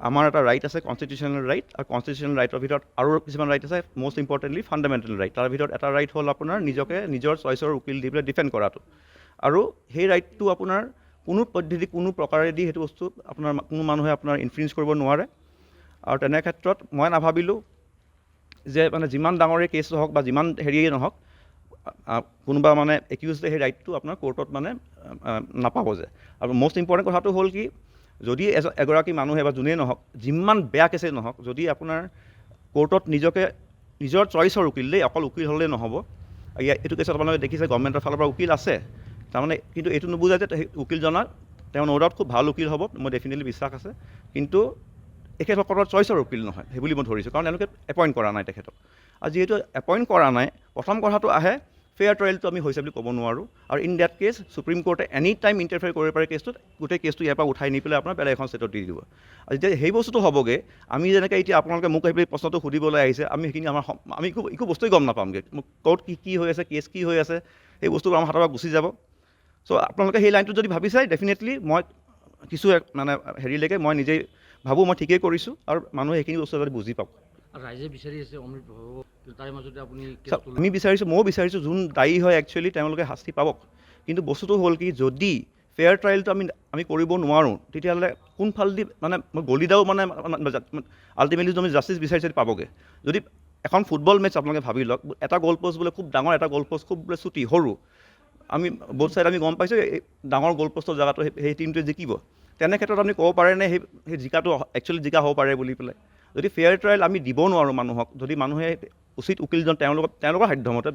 আমাৰ এটা ৰাইট আছে কনষ্টিটিউশ্যনেল ৰাইট, আৰু কনষ্টিটিউশ্যনেল ৰাইটৰ ভিতৰত আৰু কিছুমান ৰাইট আছে, মষ্ট ইম্পৰ্টেণ্টলি ফাণ্ডামেণ্টেল ৰাইট। তাৰ ভিতৰত এটা ৰাইট হ'ল আপোনাৰ নিজকে নিজৰ চইচৰ উকিল দি পেলাই ডিফেণ্ড কৰাটো, আৰু সেই ৰাইটটো আপোনাৰ কোনো পদ্ধতি কোনো প্ৰকাৰেদি সেইটো বস্তু আপোনাৰ কোনো মানুহে আপোনাৰ ইনফ্লুৱেঞ্চ কৰিব নোৱাৰে। আৰু তেনে ক্ষেত্ৰত মই নাভাবিলোঁ যে মানে যিমান ডাঙৰে কেছ নহওক বা যিমান হেৰিয়ে নহওক, কোনোবা মানে একিউজডে সেই ৰাইটটো আপোনাৰ কোৰ্টত মানে নাপাব যে। আৰু মষ্ট ইম্পৰ্টেণ্ট কথাটো হ'ল কি, যদি এগৰাকী মানুহে বা যোনেই নহওক, যিমান বেয়া কেছেই নহওক, যদি আপোনাৰ কোৰ্টত নিজকে নিজৰ চইচৰ উকিল দেই, অকল উকিল হ'লেই নহ'ব। এইটো কেছত আপোনালোকে দেখিছে গভৰ্ণমেণ্টৰ ফালৰ পৰা উকিল আছে, তাৰমানে কিন্তু এইটো নুবুজায় যে সেই উকিলজনৰ তেওঁ ন' ডাউট খুব ভাল উকিল হ'ব, মই ডেফিনেটলি বিশ্বাস আছে, কিন্তু তেখেতসকলৰ চইচৰ উকিল নহয় সেই বুলি মই ধৰিছোঁ, কাৰণ তেওঁলোকে এপইণ্ট কৰা নাই তেখেতক। আৰু যিহেতু এপইণ্ট কৰা নাই, প্ৰথম কথাটো আহে ফেয়াৰ ট্ৰায়েলটো আমি হৈছে বুলি ক'ব নোৱাৰোঁ। আৰু ইন ডেট কেছ সুপ্ৰিম কোৰ্টে এনি টাইম ইণ্টাৰফেয়াৰ কৰিব পাৰে কেছটোত, গোটেই কেছটো ইয়াৰ পৰা উঠাই নি পেলাই আপোনাৰ বেলেগ এখন ষ্টেটত দি দিব। আৰু যেতিয়া সেই বস্তুটো হ'বগৈ, আমি যেনেকৈ এতিয়া আপোনালোকে মোক আহি প্ৰশ্নটো সুধিবলৈ আহিছে, আমি সেইখিনি আমি একো বস্তুৱেই গম নাপামগৈ, ক'ত কি হৈ আছে, কেছ কি হৈ আছে, সেই বস্তুবোৰ আমাৰ হাতৰ পৰা গুচি যাব। চ' আপোনালোকে সেই লাইনটোত যদি ভাবি চাই, ডেফিনেটলি মই কিছু মানে হেৰিলৈকে মই নিজেই ভাবোঁ মই ঠিকেই কৰিছোঁ, আৰু মানুহে সেইখিনি বস্তু যদি বুজি পাওক। ৰাইজে বিচাৰি আছে অমৃত ভাগৱত, তাৰে মাজতে আপুনি আমি বিচাৰিছোঁ, ময়ো বিচাৰিছোঁ যোন দায়ী হয় একচুৱেলি তেওঁলোকে শাস্তি পাওক। কিন্তু বস্তুটো হ'ল কি, যদি ফেয়াৰ ট্ৰায়েলটো আমি কৰিব নোৱাৰোঁ, তেতিয়াহ'লে কোনফালেদি মানে গলিদাও মানে আল্টিমেটলি যদি জাষ্টিচ বিচাৰিছে পাবগৈ। যদি এখন ফুটবল মেটচ আপোনালোকে ভাবি লওক, এটা গ'ল প'ষ্ট বোলে খুব ডাঙৰ, এটা গ'ল প'ষ্ট খুব বোলে চুটি সৰু, আমি বহুত চাইড আমি গম পাইছোঁ এই ডাঙৰ গ'ল প'ষ্টৰ জেগাটো সেই টীমটোৱে জিকিব। তেনে ক্ষেত্ৰত আপুনি ক'ব পাৰেনে সেই জিকাটো একচুৱেলি জিকা হ'ব পাৰে বুলি পেলাই? যদি ফেয়াৰ ট্ৰায়েল আমি দিব নোৱাৰোঁ মানুহক, যদি মানুহে উচিত উকিলজন তেওঁলোকৰ সাধ্যমতে,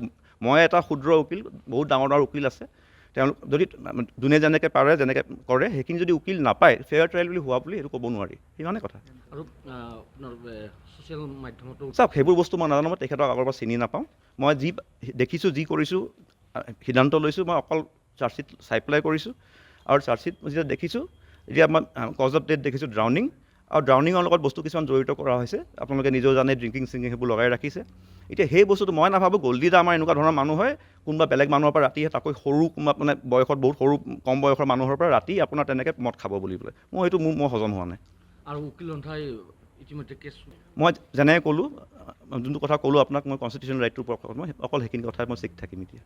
মই এটা ক্ষুদ্ৰ উকিল, বহুত ডাঙৰ ডাঙৰ উকিল আছে, তেওঁলোক যদি যোনে যেনেকৈ পাৰে যেনেকৈ কৰে, সেইখিনি যদি উকিল নাপায়, ফেয়াৰ ট্ৰায়েল বুলি হোৱা বুলি এইটো ক'ব নোৱাৰি, সিমানে কথা। আৰু আপোনাৰ ছ'চিয়েল মাধ্যমতো চাওক সেইবোৰ বস্তু মই নাজানো, মই তেখেতক আগৰ পৰা চিনি নাপাওঁ। মই যি দেখিছোঁ, যি কৰিছোঁ, সিদ্ধান্ত লৈছোঁ, মই অকল চাৰ্জশ্বিট চাই পেলাই কৰিছোঁ। আৰু চাৰ্জশ্বিট যেতিয়া দেখিছোঁ, এতিয়া মই কজ অফ ডেথ দেখিছোঁ ড্ৰাউনিং, আৰু ড্ৰাউনিঙৰ লগত বস্তু কিছুমান জড়িত কৰা হৈছে, আপোনালোকে নিজেও জানে ড্ৰিংকিং চিংকিং সেইবোৰ লগাই ৰাখিছে। এতিয়া সেই বস্তুটো মই নাভাবোঁ গল্ডিদা আমাৰ এনেকুৱা ধৰণৰ মানুহ হয়, কোনোবা বেলেগ মানুহৰ পৰা ৰাতি, তাকৈ সৰু কোনোবা মানে বয়সত বহুত সৰু কম বয়সৰ মানুহৰ পৰা ৰাতি আপোনাৰ তেনেকৈ মদ খাব বুলি পেলাই, মই এইটো মোৰ হজম হোৱা নাই। আৰু উকিল সন্থাই ইতিমধ্যে কেছ, মই যেনেকৈ ক'লোঁ, যোনটো কথা ক'লোঁ আপোনাক, মই কনষ্টিটিউশ্যনেল ৰাইটটোৰ ওপৰত মই অকল সেইখিনি কথাই মই চিক থাকিম এতিয়া।